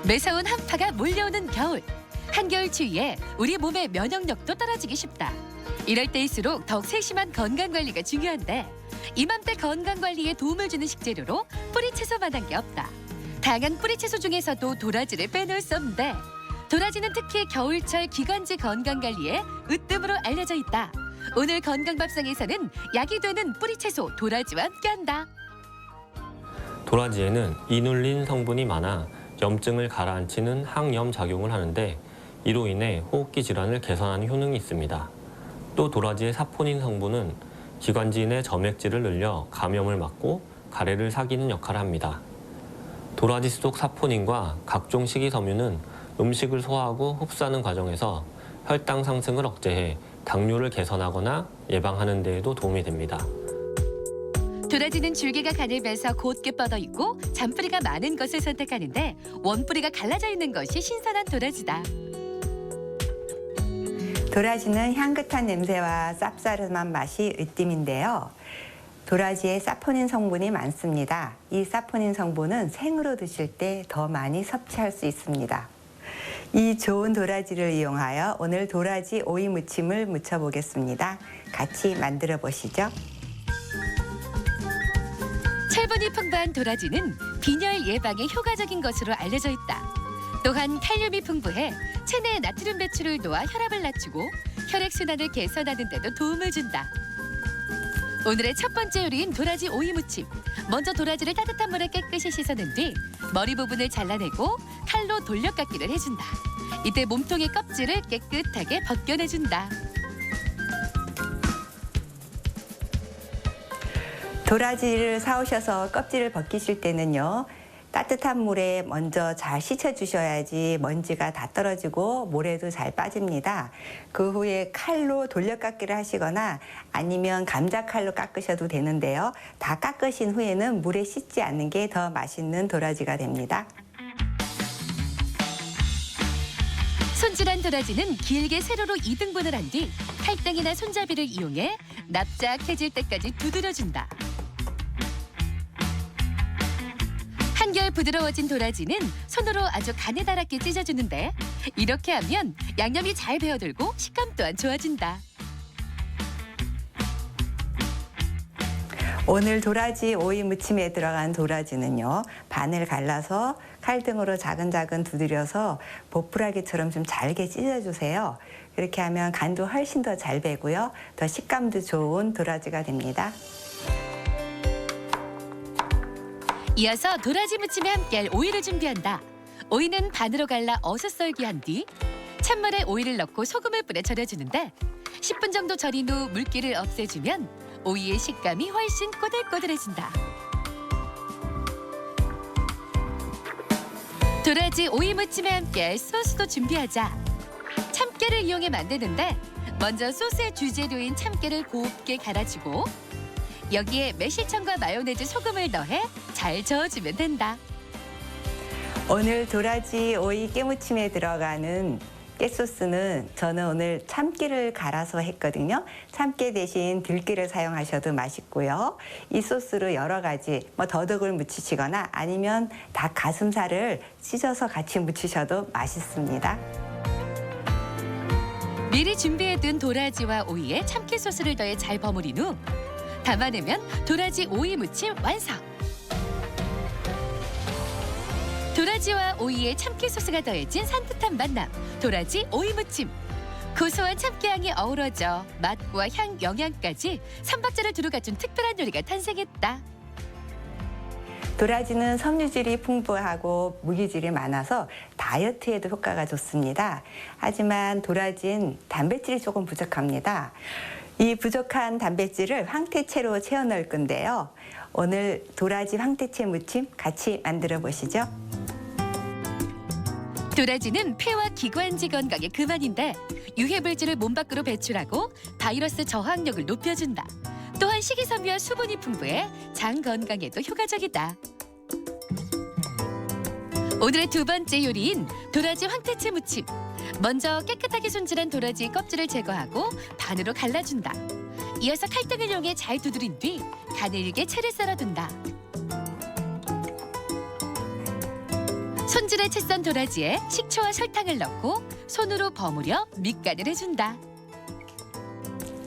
매서운 한파가 몰려오는 겨울. 한겨울 추위에 우리 몸의 면역력도 떨어지기 쉽다. 이럴 때일수록 더욱 세심한 건강관리가 중요한데 이맘때 건강관리에 도움을 주는 식재료로 뿌리채소만한 게 없다. 다양한 뿌리채소 중에서도 도라지를 빼놓을 수 없는데 도라지는 특히 겨울철 기관지 건강관리에 으뜸으로 알려져 있다. 오늘 건강밥상에서는 약이 되는 뿌리채소 도라지와 함께한다. 도라지에는 이눌린 성분이 많아 염증을 가라앉히는 항염 작용을 하는데 이로 인해 호흡기 질환을 개선하는 효능이 있습니다. 또 도라지의 사포닌 성분은 기관지 내 점액질을 늘려 감염을 막고 가래를 사귀는 역할을 합니다. 도라지 속 사포닌과 각종 식이섬유는 음식을 소화하고 흡수하는 과정에서 혈당 상승을 억제해 당뇨를 개선하거나 예방하는 데에도 도움이 됩니다. 도라지는 줄기가 가늘면서 곧게 뻗어 있고 잔뿌리가 많은 것을 선택하는데 원뿌리가 갈라져 있는 것이 신선한 도라지다. 도라지는 향긋한 냄새와 쌉싸름한 맛이 으뜸인데요. 도라지에 사포닌 성분이 많습니다. 이 사포닌 성분은 생으로 드실 때 더 많이 섭취할 수 있습니다. 이 좋은 도라지를 이용하여 오늘 도라지 오이 무침을 무쳐보겠습니다. 같이 만들어 보시죠. 철분이 풍부한 도라지는 빈혈 예방에 효과적인 것으로 알려져 있다. 또한 칼륨이 풍부해 체내 나트륨 배출을 도와 혈압을 낮추고 혈액순환을 개선하는 데도 도움을 준다. 오늘의 첫 번째 요리인 도라지 오이 무침. 먼저 도라지를 따뜻한 물에 깨끗이 씻어낸 뒤 머리 부분을 잘라내고 칼로 돌려깎기를 해준다. 이때 몸통의 껍질을 깨끗하게 벗겨내준다. 도라지를 사오셔서 껍질을 벗기실 때는요. 따뜻한 물에 먼저 잘 씻어주셔야지 먼지가 다 떨어지고 모래도 잘 빠집니다. 그 후에 칼로 돌려깎기를 하시거나 아니면 감자칼로 깎으셔도 되는데요. 다 깎으신 후에는 물에 씻지 않는 게 더 맛있는 도라지가 됩니다. 손질한 도라지는 길게 세로로 2등분을 한 뒤 칼등이나 손잡이를 이용해 납작해질 때까지 두드려준다. 한결 부드러워진 도라지는 손으로 아주 가느다랗게 찢어주는데 이렇게 하면 양념이 잘 배어들고 식감 또한 좋아진다. 오늘 도라지 오이 무침에 들어간 도라지는요. 반을 갈라서 칼등으로 자근자근 두드려서 보풀하기처럼 좀 잘게 찢어주세요. 그렇게 하면 간도 훨씬 더 잘 배고요. 더 식감도 좋은 도라지가 됩니다. 이어서 도라지 무침에 함께할 오이를 준비한다. 오이는 반으로 갈라 어슷썰기한 뒤 찬물에 오이를 넣고 소금을 뿌려 절여주는데 10분 정도 절인 후 물기를 없애주면 오이의 식감이 훨씬 꼬들꼬들해진다. 도라지 오이 무침에 함께할 소스도 준비하자. 참깨를 이용해 만드는데 먼저 소스의 주재료인 참깨를 곱게 갈아주고 여기에 매실청과 마요네즈, 소금을 넣어 잘 저어주면 된다. 오늘 도라지 오이 깨무침에 들어가는 깨소스는 저는 오늘 참깨를 갈아서 했거든요. 참깨 대신 들깨를 사용하셔도 맛있고요. 이 소스로 여러 가지 더덕을 무치시거나 아니면 닭 가슴살을 찢어서 같이 무치셔도 맛있습니다. 미리 준비해둔 도라지와 오이에 참깨 소스를 더해 잘 버무린 후 담아내면 도라지 오이 무침 완성! 도라지와 오이에 참깨 소스가 더해진 산뜻한 만남, 도라지 오이 무침. 고소한 참깨향이 어우러져 맛과 향, 영양까지 3박자를 두루 갖춘 특별한 요리가 탄생했다. 도라지는 섬유질이 풍부하고 무기질이 많아서 다이어트에도 효과가 좋습니다. 하지만 도라지는 단백질이 조금 부족합니다. 이 부족한 단백질을 황태채로 채워 넣을 건데요. 오늘 도라지 황태채 무침 같이 만들어 보시죠. 도라지는 폐와 기관지 건강에 그만인데 유해물질을 몸 밖으로 배출하고 바이러스 저항력을 높여준다. 또한 식이섬유와 수분이 풍부해 장 건강에도 효과적이다. 오늘의 두 번째 요리인 도라지 황태채 무침. 먼저 깨끗하게 손질한 도라지 껍질을 제거하고 반으로 갈라준다. 이어서 칼등을 이용해 잘 두드린 뒤 가늘게 채를 썰어둔다. 손질해 채 썬 도라지에 식초와 설탕을 넣고 손으로 버무려 밑간을 해준다.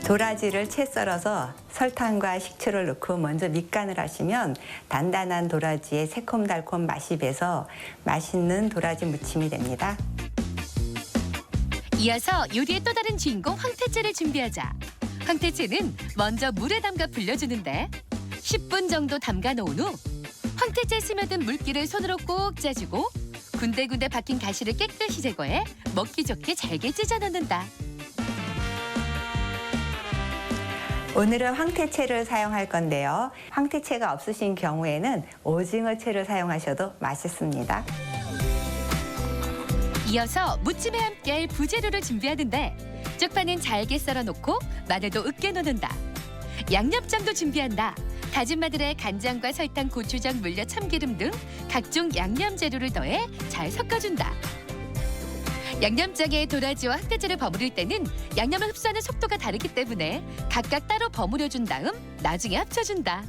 도라지를 채 썰어서 설탕과 식초를 넣고 먼저 밑간을 하시면 단단한 도라지의 새콤달콤 맛이 배서 맛있는 도라지 무침이 됩니다. 이어서 요리의 또 다른 주인공 황태채를 준비하자. 황태채는 먼저 물에 담가 불려주는데 10분 정도 담가 놓은 후 황태채에 스며든 물기를 손으로 꼭 짜주고 군데군데 박힌 가시를 깨끗이 제거해 먹기 좋게 잘게 찢어 넣는다. 오늘은 황태채를 사용할 건데요. 황태채가 없으신 경우에는 오징어채를 사용하셔도 맛있습니다. 이어서 무침에 함께할 부재료를 준비하는데 쪽파는 잘게 썰어놓고 마늘도 으깨 놓는다. 양념장도 준비한다. 다진 마늘에 간장과 설탕, 고추장, 물엿, 참기름 등 각종 양념 재료를 더해 잘 섞어준다. 양념장에 도라지와 황태채를 버무릴 때는 양념을 흡수하는 속도가 다르기 때문에 각각 따로 버무려준 다음 나중에 합쳐준다.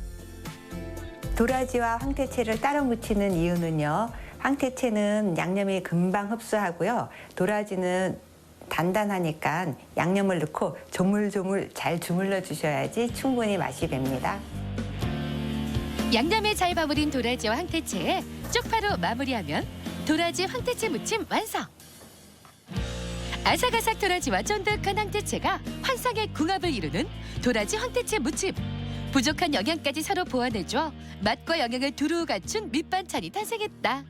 도라지와 황태채를 따로 무치는 이유는요. 황태채는 양념이 금방 흡수하고요. 도라지는 단단하니까 양념을 넣고 조물조물 잘 주물러 주셔야지 충분히 맛이 납니다. 양념에 잘 버무린 도라지와 황태채에 쪽파로 마무리하면 도라지 황태채 무침 완성! 아삭아삭 도라지와 쫀득한 황태채가 환상의 궁합을 이루는 도라지 황태채 무침. 부족한 영양까지 서로 보완해줘 맛과 영양을 두루 갖춘 밑반찬이 탄생했다.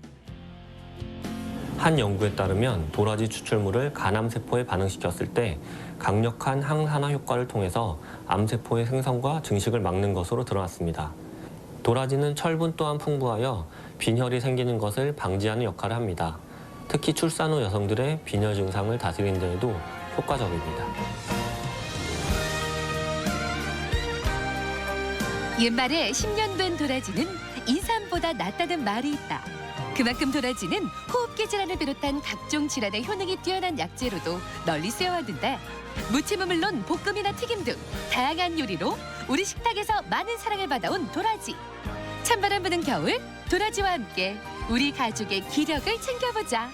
한 연구에 따르면 도라지 추출물을 간암세포에 반응시켰을 때 강력한 항산화 효과를 통해서 암세포의 생성과 증식을 막는 것으로 드러났습니다. 도라지는 철분 또한 풍부하여 빈혈이 생기는 것을 방지하는 역할을 합니다. 특히 출산 후 여성들의 빈혈 증상을 다스리는 데에도 효과적입니다. 옛말에 10년 된 도라지는 인삼보다 낫다는 말이 있다. 그만큼 도라지는 호흡기 질환을 비롯한 각종 질환의 효능이 뛰어난 약재로도 널리 쓰여왔는데 무침은 물론 볶음이나 튀김 등 다양한 요리로 우리 식탁에서 많은 사랑을 받아온 도라지. 찬바람 부는 겨울, 도라지와 함께 우리 가족의 기력을 챙겨보자.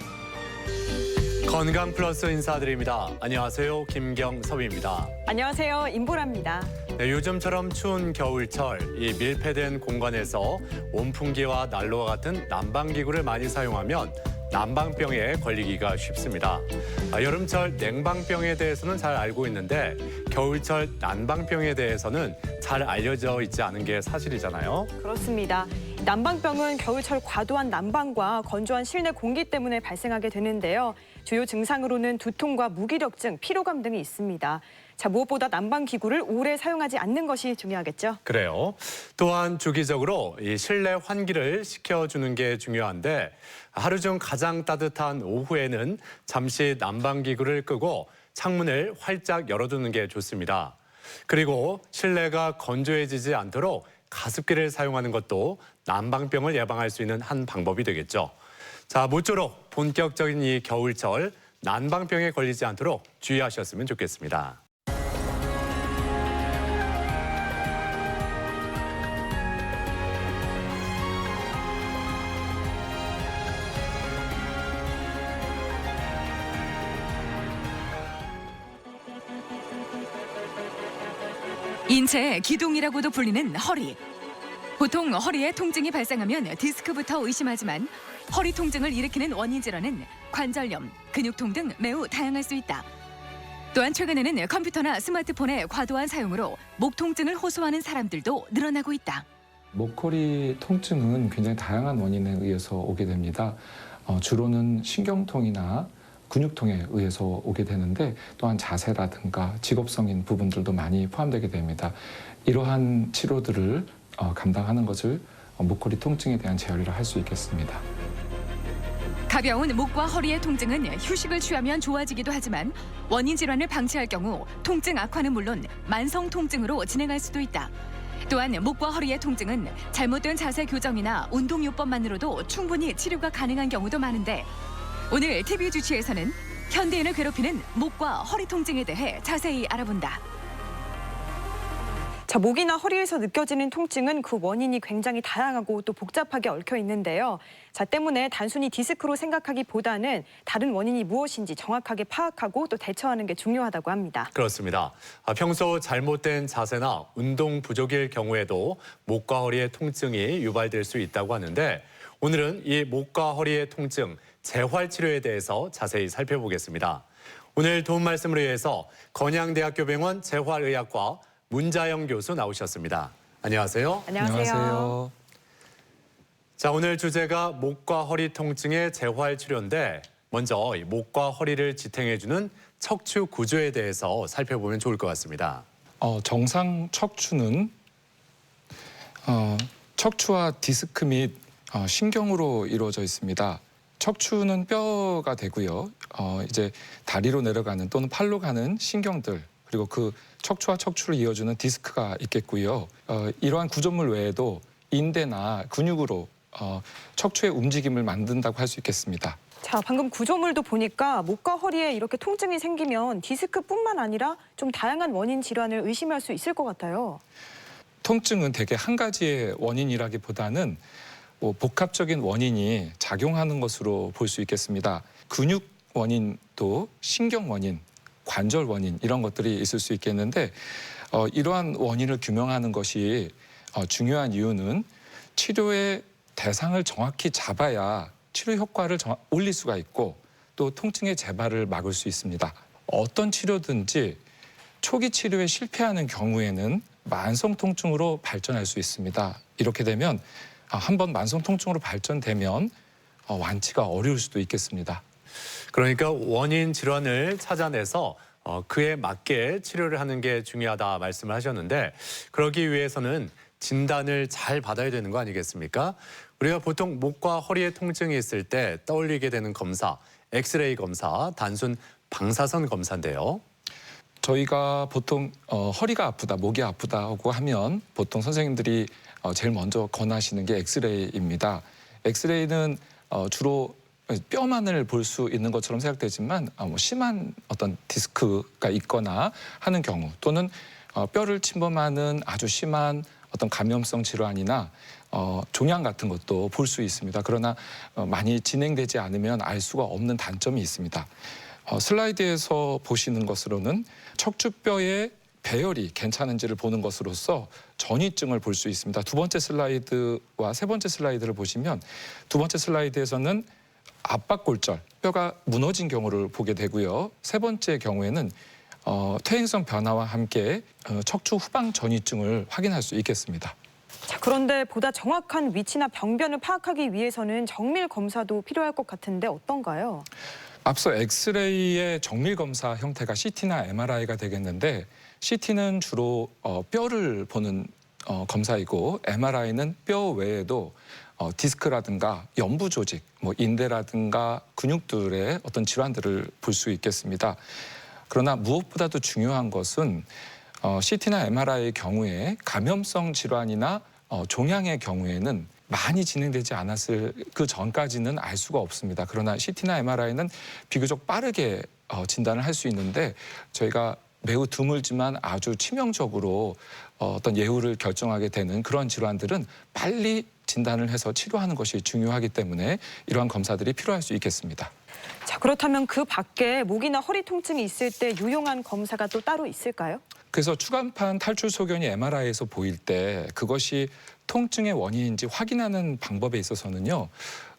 건강 플러스 인사드립니다. 안녕하세요. 김경섭입니다. 안녕하세요. 임보라입니다. 네, 요즘처럼 추운 겨울철, 이 밀폐된 공간에서 온풍기와 난로와 같은 난방기구를 많이 사용하면 난방병에 걸리기가 쉽습니다. 여름철 냉방병에 대해서는 잘 알고 있는데 겨울철 난방병에 대해서는 잘 알려져 있지 않은 게 사실이잖아요. 그렇습니다. 난방병은 겨울철 과도한 난방과 건조한 실내 공기 때문에 발생하게 되는데요. 주요 증상으로는 두통과 무기력증, 피로감 등이 있습니다. 자, 무엇보다 난방기구를 오래 사용하지 않는 것이 중요하겠죠. 그래요. 또한 주기적으로 이 실내 환기를 시켜주는 게 중요한데 하루 중 가장 따뜻한 오후에는 잠시 난방기구를 끄고 창문을 활짝 열어두는 게 좋습니다. 그리고 실내가 건조해지지 않도록 가습기를 사용하는 것도 난방병을 예방할 수 있는 한 방법이 되겠죠. 자, 모쪼록 본격적인 이 겨울철 난방병에 걸리지 않도록 주의하셨으면 좋겠습니다. 인체의 기둥이라고도 불리는 허리. 보통 허리에 통증이 발생하면 디스크부터 의심하지만 허리 통증을 일으키는 원인 질환은 관절염, 근육통 등 매우 다양할 수 있다. 또한 최근에는 컴퓨터나 스마트폰의 과도한 사용으로 목 통증을 호소하는 사람들도 늘어나고 있다. 목허리 통증은 굉장히 다양한 원인에 의해서 오게 됩니다. 주로는 신경통이나 근육통에 의해서 오게 되는데 또한 자세라든가 직업성인 부분들도 많이 포함되게 됩니다. 이러한 치료들을 감당하는 것을 목허리 통증에 대한 재활이라 할 수 있겠습니다. 가벼운 목과 허리의 통증은 휴식을 취하면 좋아지기도 하지만 원인 질환을 방치할 경우 통증 악화는 물론 만성 통증으로 진행할 수도 있다. 또한 목과 허리의 통증은 잘못된 자세 교정이나 운동요법만으로도 충분히 치료가 가능한 경우도 많은데 오늘 TV 주치에서는 현대인을 괴롭히는 목과 허리 통증에 대해 자세히 알아본다. 자, 목이나 허리에서 느껴지는 통증은 그 원인이 굉장히 다양하고 또 복잡하게 얽혀 있는데요. 자, 때문에 단순히 디스크로 생각하기보다는 다른 원인이 무엇인지 정확하게 파악하고 또 대처하는 게 중요하다고 합니다. 그렇습니다. 평소 잘못된 자세나 운동 부족일 경우에도 목과 허리의 통증이 유발될 수 있다고 하는데 오늘은 이 목과 허리의 통증, 재활치료에 대해서 자세히 살펴보겠습니다. 오늘 도움 말씀을 위해서 건양대학교 병원 재활의학과 문자영 교수 나오셨습니다. 안녕하세요. 안녕하세요. 자, 오늘 주제가 목과 허리 통증의 재활치료인데 먼저 이 목과 허리를 지탱해주는 척추 구조에 대해서 살펴보면 좋을 것 같습니다. 정상 척추는 척추와 디스크 및 신경으로 이루어져 있습니다. 척추는 뼈가 되고요. 이제 다리로 내려가는 또는 팔로 가는 신경들 그리고 그 척추와 척추를 이어주는 디스크가 있겠고요. 이러한 구조물 외에도 인대나 근육으로 척추의 움직임을 만든다고 할 수 있겠습니다. 자, 방금 구조물도 보니까 목과 허리에 이렇게 통증이 생기면 디스크뿐만 아니라 좀 다양한 원인 질환을 의심할 수 있을 것 같아요. 통증은 대개 한 가지의 원인이라기보다는 복합적인 원인이 작용하는 것으로 볼 수 있겠습니다. 근육 원인도 신경 원인, 관절 원인 이런 것들이 있을 수 있겠는데 이러한 원인을 규명하는 것이 중요한 이유는 치료의 대상을 정확히 잡아야 치료 효과를 올릴 수가 있고 또 통증의 재발을 막을 수 있습니다. 어떤 치료든지 초기 치료에 실패하는 경우에는 만성 통증으로 발전할 수 있습니다. 이렇게 되면 한번 만성 통증으로 발전되면 완치가 어려울 수도 있겠습니다. 그러니까 원인 질환을 찾아내서 그에 맞게 치료를 하는 게 중요하다 말씀을 하셨는데 그러기 위해서는 진단을 잘 받아야 되는 거 아니겠습니까? 우리가 보통 목과 허리에 통증이 있을 때 떠올리게 되는 검사, 엑스레이 검사, 단순 방사선 검사인데요. 저희가 보통 허리가 아프다, 목이 아프다고 하면 보통 선생님들이 제일 먼저 권하시는 게 엑스레이입니다. 엑스레이는 주로 뼈만을 볼 수 있는 것처럼 생각되지만 심한 어떤 디스크가 있거나 하는 경우 또는 뼈를 침범하는 아주 심한 어떤 감염성 질환이나 종양 같은 것도 볼 수 있습니다. 그러나 많이 진행되지 않으면 알 수가 없는 단점이 있습니다. 슬라이드에서 보시는 것으로는 척추뼈의 배열이 괜찮은지를 보는 것으로서 전이증을 볼 수 있습니다. 두 번째 슬라이드와 세 번째 슬라이드를 보시면 두 번째 슬라이드에서는 압박골절, 뼈가 무너진 경우를 보게 되고요. 세 번째 경우에는 퇴행성 변화와 함께 척추 후방 전이증을 확인할 수 있겠습니다. 자, 그런데 보다 정확한 위치나 병변을 파악하기 위해서는 정밀 검사도 필요할 것 같은데 어떤가요? 앞서 엑스레이의 정밀 검사 형태가 CT나 MRI가 되겠는데 CT는 주로 뼈를 보는 검사이고 MRI는 뼈 외에도 디스크라든가 연부 조직, 인대라든가 근육들의 어떤 질환들을 볼 수 있겠습니다. 그러나 무엇보다도 중요한 것은 CT나 MRI의 경우에 감염성 질환이나 종양의 경우에는 많이 진행되지 않았을 그 전까지는 알 수가 없습니다. 그러나 CT나 MRI는 비교적 빠르게 진단을 할 수 있는데 저희가 매우 드물지만 아주 치명적으로 어떤 예후를 결정하게 되는 그런 질환들은 빨리 진단을 해서 치료하는 것이 중요하기 때문에 이러한 검사들이 필요할 수 있겠습니다. 자, 그렇다면 그 밖에 목이나 허리 통증이 있을 때 유용한 검사가 또 따로 있을까요? 그래서 추간판 탈출 소견이 MRI에서 보일 때 그것이 통증의 원인인지 확인하는 방법에 있어서는요.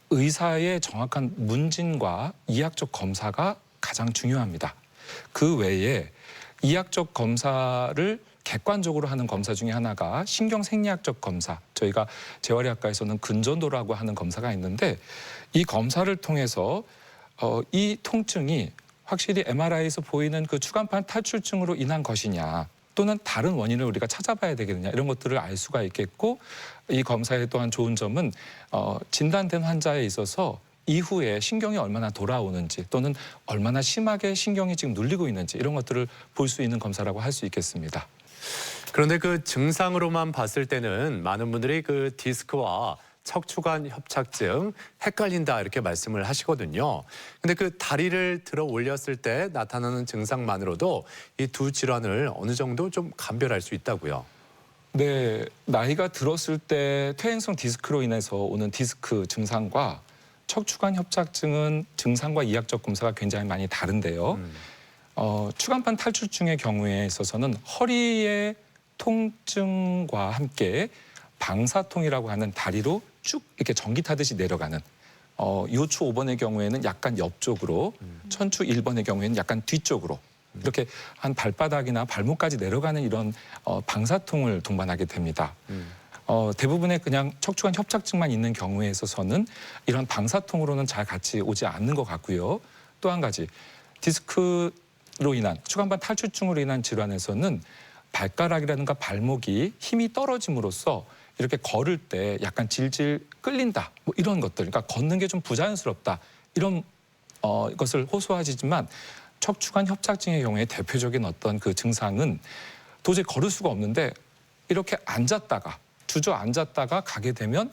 의사의 정확한 문진과 이학적 검사가 가장 중요합니다. 그 외에 이학적 검사를 객관적으로 하는 검사 중에 하나가 신경생리학적 검사, 저희가 재활의학과에서는 근전도라고 하는 검사가 있는데 이 검사를 통해서 이 통증이 확실히 MRI에서 보이는 그 추간판 탈출증으로 인한 것이냐 또는 다른 원인을 우리가 찾아봐야 되겠느냐 이런 것들을 알 수가 있겠고 이 검사의 또한 좋은 점은 진단된 환자에 있어서 이후에 신경이 얼마나 돌아오는지 또는 얼마나 심하게 신경이 지금 눌리고 있는지 이런 것들을 볼 수 있는 검사라고 할 수 있겠습니다. 그런데 그 증상으로만 봤을 때는 많은 분들이 그 디스크와 척추관 협착증 헷갈린다 이렇게 말씀을 하시거든요. 근데 그 다리를 들어 올렸을 때 나타나는 증상만으로도 이 두 질환을 어느 정도 좀 감별할 수 있다고요. 네, 나이가 들었을 때 퇴행성 디스크로 인해서 오는 디스크 증상과 척추관 협착증은 증상과 이학적 검사가 굉장히 많이 다른데요. 추간판 탈출증의 경우에 있어서는 허리의 통증과 함께 방사통이라고 하는 다리로 쭉 이렇게 전기 타듯이 내려가는 요추 5번의 경우에는 약간 옆쪽으로, 천추 1번의 경우에는 약간 뒤쪽으로 이렇게 한 발바닥이나 발목까지 내려가는 이런 방사통을 동반하게 됩니다. 대부분의 그냥 척추관 협착증만 있는 경우에 있어서는 이런 방사통으로는 잘 같이 오지 않는 것 같고요. 또 한 가지, 디스크로 인한 추간판 탈출증으로 인한 질환에서는 발가락이라든가 발목이 힘이 떨어짐으로써 이렇게 걸을 때 약간 질질 끌린다, 뭐 이런 것들, 그러니까 걷는 게 좀 부자연스럽다, 이런 것을 호소하지만 척추관 협착증의 경우에 대표적인 어떤 그 증상은 도저히 걸을 수가 없는데 이렇게 앉았다가 주저앉았다가 가게 되면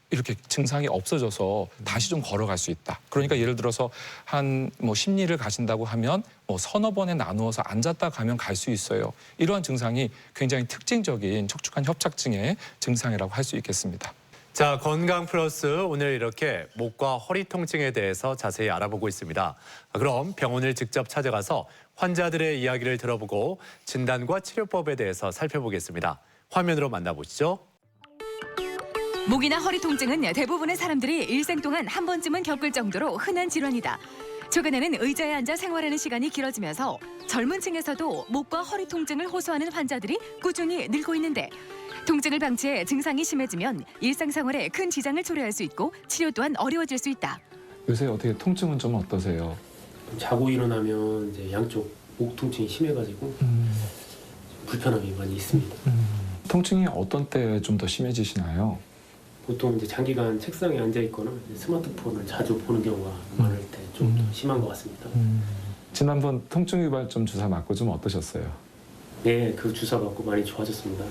이렇게 증상이 없어져서 다시 좀 걸어갈 수 있다. 그러니까 예를 들어서 한 뭐 심리를 가신다고 하면 뭐 서너 번에 나누어서 앉았다 가면 갈 수 있어요. 이러한 증상이 굉장히 특징적인 척추관 협착증의 증상이라고 할 수 있겠습니다. 자, 건강 플러스 오늘 이렇게 목과 허리 통증에 대해서 자세히 알아보고 있습니다. 그럼 병원을 직접 찾아가서 환자들의 이야기를 들어보고 진단과 치료법에 대해서 살펴보겠습니다. 화면으로 만나보시죠. 목이나 허리 통증은 대부분의 사람들이 일생 동안 한 번쯤은 겪을 정도로 흔한 질환이다. 최근에는 의자에 앉아 생활하는 시간이 길어지면서 젊은 층에서도 목과 허리 통증을 호소하는 환자들이 꾸준히 늘고 있는데, 통증을 방치해 증상이 심해지면 일상생활에 큰 지장을 초래할 수 있고 치료 또한 어려워질 수 있다. 요새 어떻게 통증은 좀 어떠세요? 자고 일어나면 이제 양쪽 목 통증이 심해가지고 불편함이 많이 있습니다. 통증이 어떤 때 좀 더 심해지시나요? 보통 이제 장기간 책상에 앉아 있거나 스마트폰을 자주 보는 경우가 많을 때 좀 더 심한 것 같습니다. 지난번 통증 유발점 주사 맞고 좀 어떠셨어요? 네, 그 주사 받고 많이 좋아졌습니다.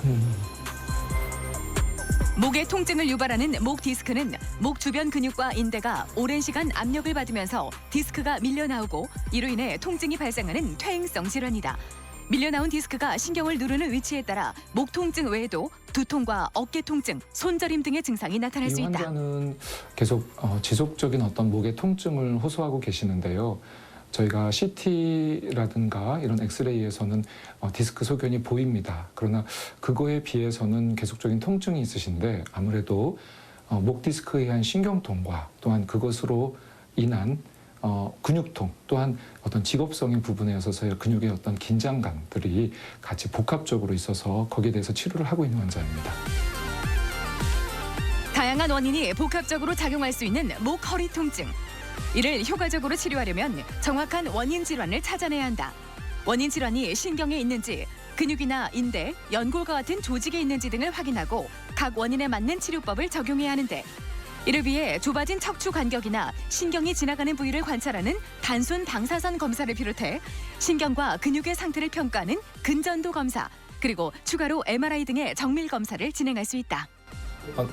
목의 통증을 유발하는 목 디스크는 목 주변 근육과 인대가 오랜 시간 압력을 받으면서 디스크가 밀려나오고, 이로 인해 통증이 발생하는 퇴행성 질환이다. 밀려나온 디스크가 신경을 누르는 위치에 따라 목 통증 외에도 두통과 어깨 통증, 손저림 등의 증상이 나타날 수 이 있다. 환자는 계속 지속적인 어떤 목의 통증을 호소하고 계시는데요. 저희가 CT라든가 이런 엑스레이에서는 디스크 소견이 보입니다. 그러나 그거에 비해서는 계속적인 통증이 있으신데, 아무래도 목 디스크에 의한 신경통과 또한 그것으로 인한 근육통, 또한 어떤 직업성인 부분에 있어서의 근육의 어떤 긴장감들이 같이 복합적으로 있어서 거기에 대해서 치료를 하고 있는 환자입니다. 다양한 원인이 복합적으로 작용할 수 있는 목, 허리 통증. 이를 효과적으로 치료하려면 정확한 원인 질환을 찾아내야 한다. 원인 질환이 신경에 있는지, 근육이나 인대, 연골과 같은 조직에 있는지 등을 확인하고 각 원인에 맞는 치료법을 적용해야 하는데, 이를 위해 좁아진 척추 간격이나 신경이 지나가는 부위를 관찰하는 단순 방사선 검사를 비롯해 신경과 근육의 상태를 평가하는 근전도 검사, 그리고 추가로 MRI 등의 정밀 검사를 진행할 수 있다.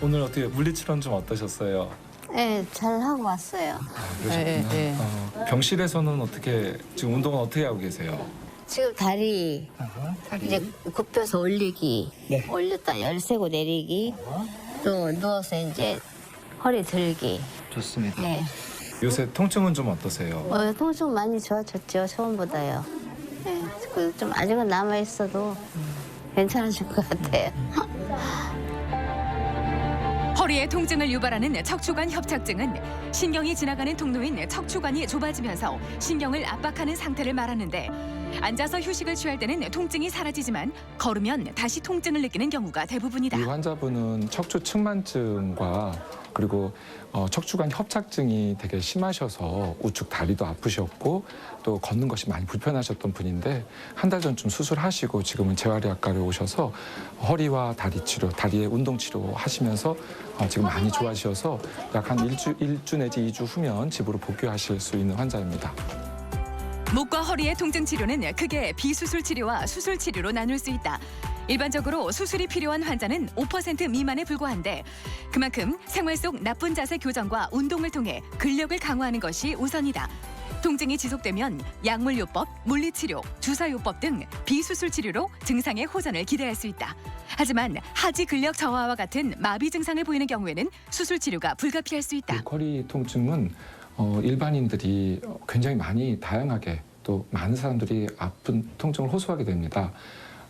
오늘 어떻게 물리치료는 좀 어떠셨어요? 네, 잘 하고 왔어요. 그러셨구나. 병실에서는 어떻게, 지금 운동은 어떻게 하고 계세요? 지금 다리 이제 굽혀서 올리기, 올렸다 열세고 내리기, 또 누워서 이제 허리 들기. 좋습니다. 네. 요새 통증은 좀 어떠세요? 통증 많이 좋아졌죠, 처음보다요. 네, 좀 아직은 남아 있어도 괜찮아질 것 같아요. 허리의 통증을 유발하는 척추관 협착증은 신경이 지나가는 통로인 척추관이 좁아지면서 신경을 압박하는 상태를 말하는데, 앉아서 휴식을 취할 때는 통증이 사라지지만 걸으면 다시 통증을 느끼는 경우가 대부분이다. 이 환자분은 척추 측만증과 그리고 척추관 협착증이 되게 심하셔서 우측 다리도 아프셨고 또 걷는 것이 많이 불편하셨던 분인데, 한 달 전쯤 수술하시고 지금은 재활의학과로 오셔서 허리와 다리 치료, 다리의 운동 치료 하시면서 지금 많이 좋아지셔서 약 한 일주 내지 2주 후면 집으로 복귀하실 수 있는 환자입니다. 목과 허리의 통증 치료는 크게 비수술 치료와 수술 치료로 나눌 수 있다. 일반적으로 수술이 필요한 환자는 5% 미만에 불과한데, 그만큼 생활 속 나쁜 자세 교정과 운동을 통해 근력을 강화하는 것이 우선이다. 통증이 지속되면 약물요법, 물리치료, 주사요법 등 비수술 치료로 증상의 호전을 기대할 수 있다. 하지만 하지 근력 저하와 같은 마비 증상을 보이는 경우에는 수술 치료가 불가피할 수 있다. 허리 통증은 일반인들이 굉장히 많이 다양하게 또 많은 사람들이 아픈 통증을 호소하게 됩니다.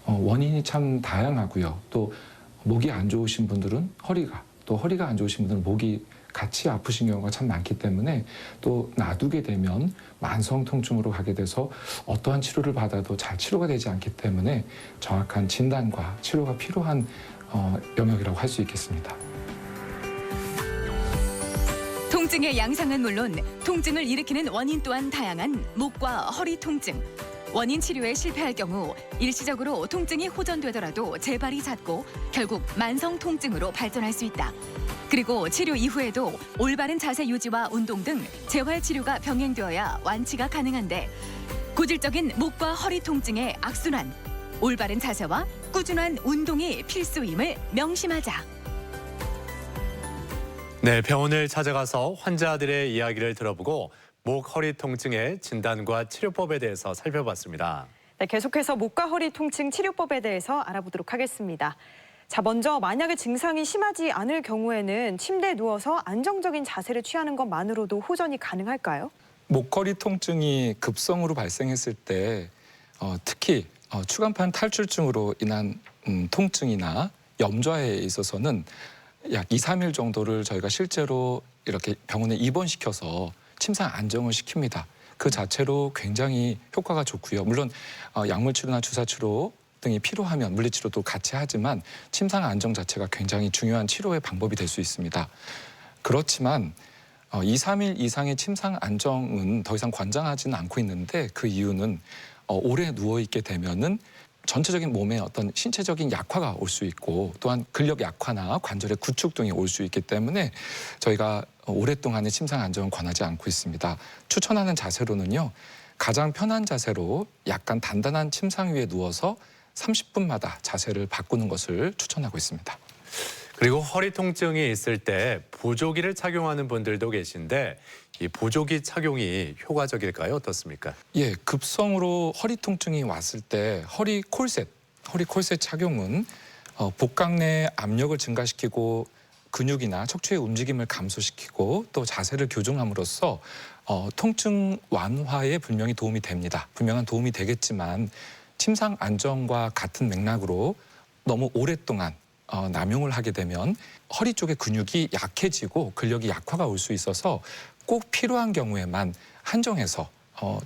원인이 참 다양하고요. 또 목이 안 좋으신 분들은 허리가, 또 허리가 안 좋으신 분들은 목이 같이 아프신 경우가 참 많기 때문에 또 놔두게 되면 만성 통증으로 가게 돼서 어떠한 치료를 받아도 잘 치료가 되지 않기 때문에 정확한 진단과 치료가 필요한 영역이라고 할 수 있겠습니다. 통증의 양상은 물론 통증을 일으키는 원인 또한 다양한 목과 허리 통증. 원인 치료에 실패할 경우 일시적으로 통증이 호전되더라도 재발이 잦고 결국 만성 통증으로 발전할 수 있다. 그리고 치료 이후에도 올바른 자세 유지와 운동 등 재활 치료가 병행되어야 완치가 가능한데 고질적인 목과 허리 통증의 악순환, 올바른 자세와 꾸준한 운동이 필수임을 명심하자. 네, 병원을 찾아가서 환자들의 이야기를 들어보고 목, 허리 통증의 진단과 치료법에 대해서 살펴봤습니다. 네, 계속해서 목과 허리 통증 치료법에 대해서 알아보도록 하겠습니다. 자, 먼저 만약에 증상이 심하지 않을 경우에는 침대에 누워서 안정적인 자세를 취하는 것만으로도 호전이 가능할까요? 목허리 통증이 급성으로 발생했을 때 특히 추간판 탈출증으로 인한 통증이나 염좌에 있어서는 약 2, 3일 정도를 저희가 실제로 이렇게 병원에 입원시켜서 침상 안정을 시킵니다. 그 자체로 굉장히 효과가 좋고요. 물론 약물치료나 주사치료 등이 필요하면 물리치료도 같이 하지만 침상 안정 자체가 굉장히 중요한 치료의 방법이 될 수 있습니다. 그렇지만 2, 3일 이상의 침상 안정은 더 이상 권장하지는 않고 있는데 그 이유는 오래 누워있게 되면은 전체적인 몸에 어떤 신체적인 약화가 올 수 있고 또한 근력 약화나 관절의 구축 등이 올 수 있기 때문에 저희가 오랫동안의 침상 안정은 권하지 않고 있습니다. 추천하는 자세로는요. 가장 편한 자세로 약간 단단한 침상 위에 누워서 30분마다 자세를 바꾸는 것을 추천하고 있습니다. 그리고 허리 통증이 있을 때 보조기를 착용하는 분들도 계신데 이 보조기 착용이 효과적일까요? 어떻습니까? 예, 급성으로 허리 통증이 왔을 때 허리 콜셋 착용은 복강 내 압력을 증가시키고 근육이나 척추의 움직임을 감소시키고 또 자세를 교정함으로써 통증 완화에 분명히 도움이 됩니다. 분명한 도움이 되겠지만 침상 안정과 같은 맥락으로 너무 오랫동안 남용을 하게 되면 허리 쪽의 근육이 약해지고 근력이 약화가 올 수 있어서 꼭 필요한 경우에만 한정해서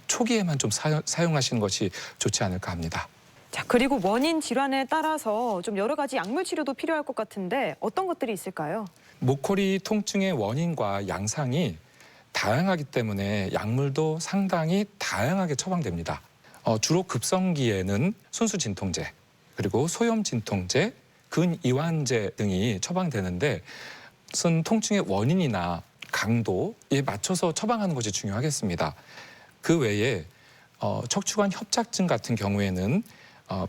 초기에만 좀 사용하시는 것이 좋지 않을까 합니다. 자, 그리고 원인 질환에 따라서 좀 여러 가지 약물 치료도 필요할 것 같은데 어떤 것들이 있을까요? 목허리 통증의 원인과 양상이 다양하기 때문에 약물도 상당히 다양하게 처방됩니다. 주로 급성기에는 순수 진통제, 그리고 소염 진통제, 근이완제 등이 처방되는데 무슨 통증의 원인이나 강도에 맞춰서 처방하는 것이 중요하겠습니다. 그 외에 척추관 협착증 같은 경우에는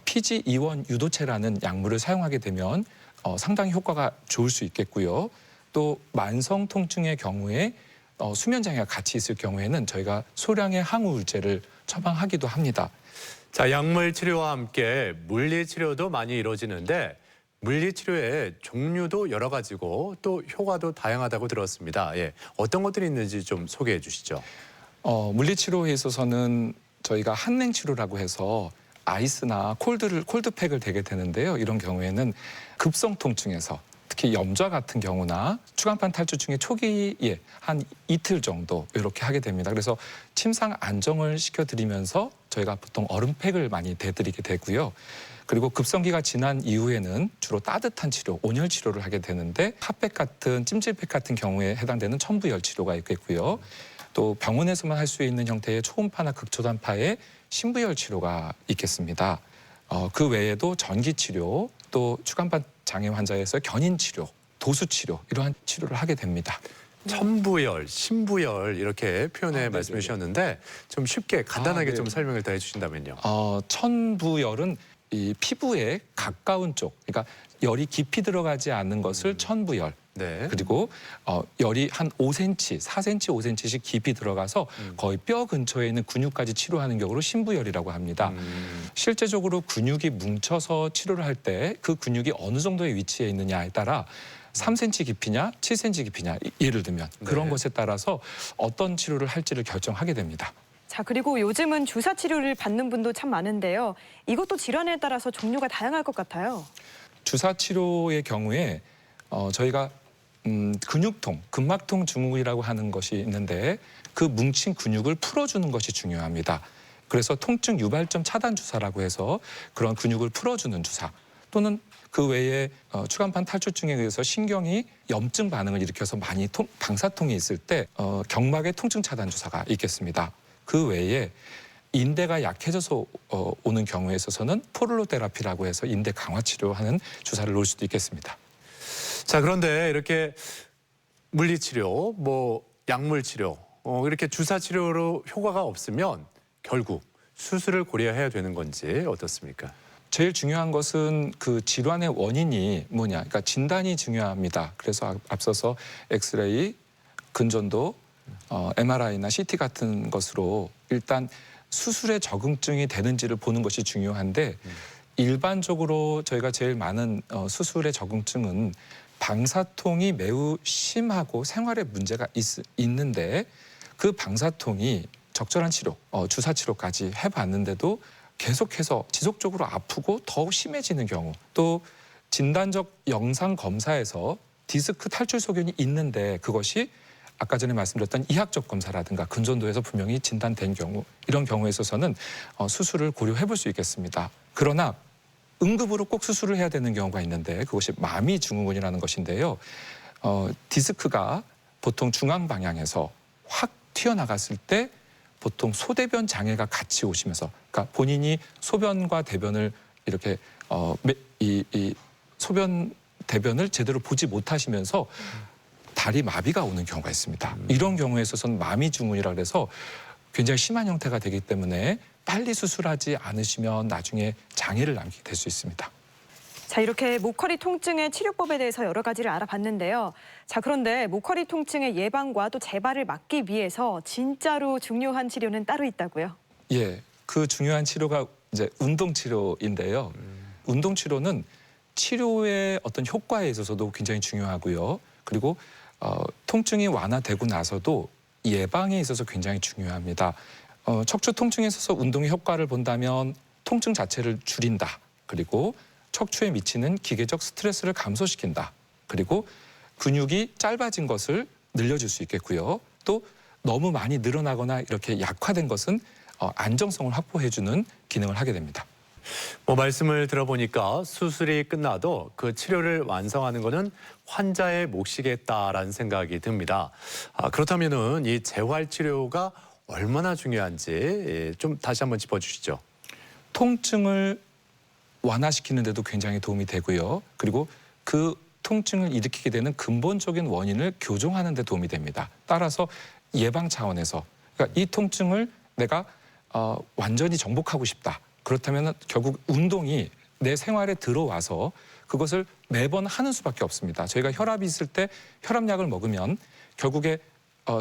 피지 이원 유도체라는 약물을 사용하게 되면 상당히 효과가 좋을 수 있겠고요. 또 만성 통증의 경우에 수면 장애가 같이 있을 경우에는 저희가 소량의 항우울제를 처방하기도 합니다. 자, 약물 치료와 함께 물리 치료도 많이 이루어지는데 물리치료의 종류도 여러 가지고 또 효과도 다양하다고 들었습니다. 예, 어떤 것들이 있는지 좀 소개해 주시죠. 물리치료에 있어서는 저희가 한냉치료라고 해서 아이스나 콜드팩을 대게 되는데요. 이런 경우에는 급성 통증에서 특히 염좌 같은 경우나 추간판 탈출증의 초기에 한 이틀 정도 이렇게 하게 됩니다. 그래서 침상 안정을 시켜드리면서 저희가 보통 얼음팩을 많이 대드리게 되고요. 그리고 급성기가 지난 이후에는 주로 따뜻한 치료, 온열 치료를 하게 되는데 핫팩 같은 찜질팩 같은 경우에 해당되는 첨부열 치료가 있겠고요. 또 병원에서만 할 수 있는 형태의 초음파나 극초단파의 심부열 치료가 있겠습니다. 그 외에도 전기 치료, 또 추간판 장애 환자에서 견인 치료, 도수 치료 이러한 치료를 하게 됩니다. 첨부열, 심부열 이렇게 표현해 말씀해 주셨는데 좀 쉽게 간단하게 네. 좀 설명을 더 해주신다면요. 천부열은 이 피부에 가까운 쪽, 그러니까 열이 깊이 들어가지 않는 것을 천부열, 네. 그리고 열이 한 5cm, 4cm, 5cm씩 깊이 들어가서 거의 뼈 근처에 있는 근육까지 치료하는 경우를 신부열이라고 합니다. 실제적으로 근육이 뭉쳐서 치료를 할 때 그 근육이 어느 정도의 위치에 있느냐에 따라 3cm 깊이냐, 7cm 깊이냐, 예를 들면 그런 네. 것에 따라서 어떤 치료를 할지를 결정하게 됩니다. 자, 그리고 요즘은 주사 치료를 받는 분도 참 많은데요. 이것도 질환에 따라서 종류가 다양할 것 같아요. 주사 치료의 경우에 저희가 근육통, 근막통 증후군이라고 하는 것이 있는데 그 뭉친 근육을 풀어주는 것이 중요합니다. 그래서 통증 유발점 차단 주사라고 해서 그런 근육을 풀어주는 주사 또는 그 외에 추간판 탈출증에 의해서 신경이 염증 반응을 일으켜서 많이 방사통이 있을 때 경막의 통증 차단 주사가 있겠습니다. 그 외에 인대가 약해져서 오는 경우에 있어서는 포를로 테라피라고 해서 인대 강화 치료하는 주사를 놓을 수도 있겠습니다. 자, 그런데 이렇게 물리치료, 약물치료, 이렇게 주사치료로 효과가 없으면 결국 수술을 고려해야 되는 건지 어떻습니까? 제일 중요한 것은 그 질환의 원인이 뭐냐, 그러니까 진단이 중요합니다. 그래서 앞서서 엑스레이, 근전도, MRI나 CT 같은 것으로 일단 수술에 적응증이 되는지를 보는 것이 중요한데 일반적으로 저희가 제일 많은 수술의 적응증은 방사통이 매우 심하고 생활에 문제가 있는데 그 방사통이 적절한 치료, 주사 치료까지 해봤는데도 계속해서 지속적으로 아프고 더욱 심해지는 경우, 또 진단적 영상 검사에서 디스크 탈출 소견이 있는데 그것이 아까 전에 말씀드렸던 이학적 검사라든가 근전도에서 분명히 진단된 경우, 이런 경우에 있어서는 수술을 고려해 볼 수 있겠습니다. 그러나 응급으로 꼭 수술을 해야 되는 경우가 있는데 그것이 마미 증후군이라는 것인데요. 디스크가 보통 중앙 방향에서 확 튀어나갔을 때 보통 소대변 장애가 같이 오시면서, 그러니까 본인이 소변과 대변을 이렇게 이 소변 대변을 제대로 보지 못하시면서 다리 마비가 오는 경우가 있습니다. 이런 경우에 있어서는 마미 증후군이라 그래서 굉장히 심한 형태가 되기 때문에 빨리 수술하지 않으시면 나중에 장애를 남기게 될 수 있습니다. 자, 이렇게 목허리 통증의 치료법에 대해서 여러 가지를 알아봤는데요. 자, 그런데 목허리 통증의 예방과 또 재발을 막기 위해서 진짜로 중요한 치료는 따로 있다고요? 예, 그 중요한 치료가 이제 운동 치료인데요. 운동 치료는 치료의 어떤 효과에 있어서도 굉장히 중요하고요. 그리고 통증이 완화되고 나서도 예방에 있어서 굉장히 중요합니다. 척추 통증에 있어서 운동의 효과를 본다면 통증 자체를 줄인다. 그리고 척추에 미치는 기계적 스트레스를 감소시킨다. 그리고 근육이 짧아진 것을 늘려줄 수 있겠고요. 또 너무 많이 늘어나거나 이렇게 약화된 것은 안정성을 확보해주는 기능을 하게 됩니다. 말씀을 들어보니까 수술이 끝나도 그 치료를 완성하는 것은 환자의 몫이겠다라는 생각이 듭니다. 그렇다면은 이 재활 치료가 얼마나 중요한지 좀 다시 한번 짚어주시죠. 통증을 완화시키는 데도 굉장히 도움이 되고요. 그리고 그 통증을 일으키게 되는 근본적인 원인을 교정하는 데 도움이 됩니다. 따라서 예방 차원에서, 그러니까 이 통증을 내가 완전히 정복하고 싶다. 그렇다면 결국 운동이 내 생활에 들어와서 그것을 매번 하는 수밖에 없습니다. 저희가 혈압이 있을 때 혈압약을 먹으면 결국에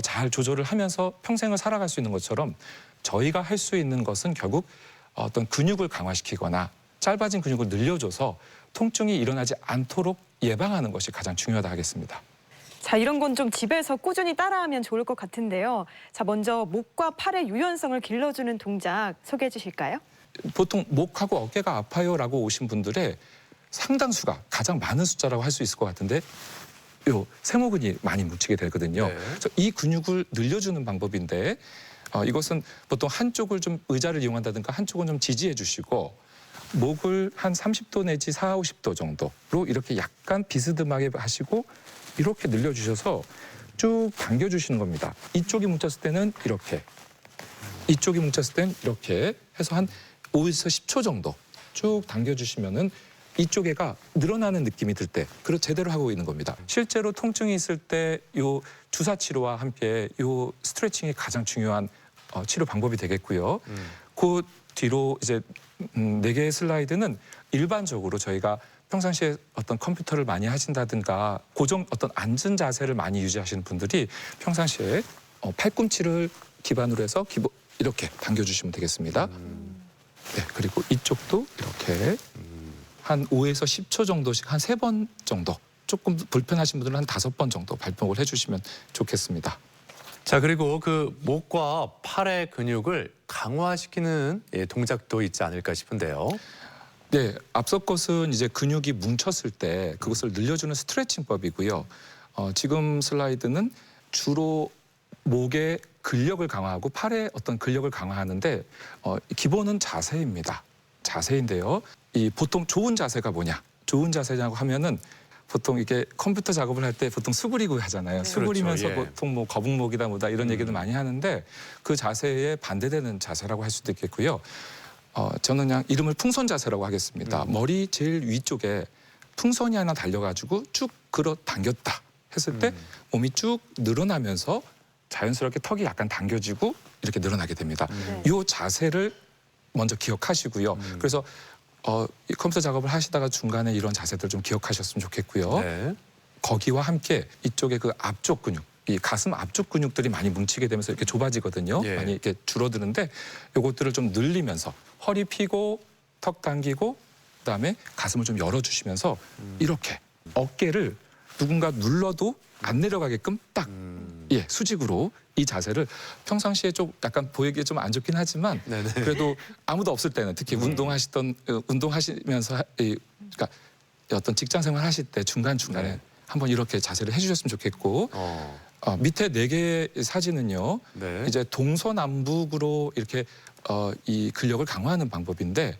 잘 조절을 하면서 평생을 살아갈 수 있는 것처럼 저희가 할 수 있는 것은 결국 어떤 근육을 강화시키거나 짧아진 근육을 늘려줘서 통증이 일어나지 않도록 예방하는 것이 가장 중요하다 하겠습니다. 자, 이런 건 좀 집에서 꾸준히 따라하면 좋을 것 같은데요. 자, 먼저 목과 팔의 유연성을 길러주는 동작 소개해 주실까요? 보통 목하고 어깨가 아파요라고 오신 분들의 상당수가, 가장 많은 숫자라고 할 수 있을 것 같은데 요 세모근이 많이 뭉치게 되거든요. 네. 그래서 이 근육을 늘려주는 방법인데 이것은 보통 한쪽을 좀 의자를 이용한다든가 한쪽은 좀 지지해 주시고 목을 한 30도 내지 4, 50도 정도로 이렇게 약간 비스듬하게 하시고 이렇게 늘려주셔서 쭉 당겨주시는 겁니다. 이쪽이 뭉쳤을 때는 이렇게, 이쪽이 뭉쳤을 때는 이렇게 해서 한 5에서 10초 정도 쭉 당겨주시면은 이쪽에가 늘어나는 느낌이 들 때, 그걸 제대로 하고 있는 겁니다. 실제로 통증이 있을 때 요 주사 치료와 함께 요 스트레칭이 가장 중요한 치료 방법이 되겠고요. 그 뒤로 이제 4개의 슬라이드는 일반적으로 저희가 평상시에 어떤 컴퓨터를 많이 하신다든가 고정 어떤 앉은 자세를 많이 유지하시는 분들이 평상시에 팔꿈치를 기반으로 해서 이렇게 당겨주시면 되겠습니다. 네, 그리고 이쪽도 이렇게 한 5에서 10초 정도씩 한 3번 정도, 조금 불편하신 분들은 한 5번 정도 발목을 해주시면 좋겠습니다. 자, 그리고 그 목과 팔의 근육을 강화시키는 동작도 있지 않을까 싶은데요. 네, 앞서 것은 이제 근육이 뭉쳤을 때 그것을 늘려주는 스트레칭법이고요. 지금 슬라이드는 주로 목의 근력을 강화하고 팔의 어떤 근력을 강화하는데 기본은 자세입니다. 자세인데요. 이 보통 좋은 자세가 뭐냐? 좋은 자세냐고 하면은 보통 이게 컴퓨터 작업을 할 때 보통 수그리고 하잖아요. 수그리면서 그렇죠, 예. 보통 뭐 거북목이다 뭐다 이런 얘기도 많이 하는데 그 자세에 반대되는 자세라고 할 수도 있겠고요. 저는 그냥 이름을 풍선 자세라고 하겠습니다. 머리 제일 위쪽에 풍선이 하나 달려가지고 쭉 끌어 당겼다 했을 때 몸이 쭉 늘어나면서 자연스럽게 턱이 약간 당겨지고 이렇게 늘어나게 됩니다. 이 자세를 먼저 기억하시고요. 그래서 이 컴퓨터 작업을 하시다가 중간에 이런 자세들 좀 기억하셨으면 좋겠고요. 네. 거기와 함께 이쪽에 그 앞쪽 근육, 이 가슴 앞쪽 근육들이 많이 뭉치게 되면서 이렇게 좁아지거든요. 예. 많이 이렇게 줄어드는데 이것들을 좀 늘리면서 허리 펴고 턱 당기고 그다음에 가슴을 좀 열어주시면서 이렇게 어깨를 누군가 눌러도 안 내려가게끔 딱 수직으로 이 자세를 평상시에 좀 약간 보이기에 좀 안 좋긴 하지만 네네. 그래도 아무도 없을 때는 특히 운동하시면서 그러니까 어떤 직장 생활 하실 때 중간중간에 네. 한번 이렇게 자세를 해주셨으면 좋겠고 밑에 4개의 사진은요. 네. 이제 동서남북으로 이렇게 이 근력을 강화하는 방법인데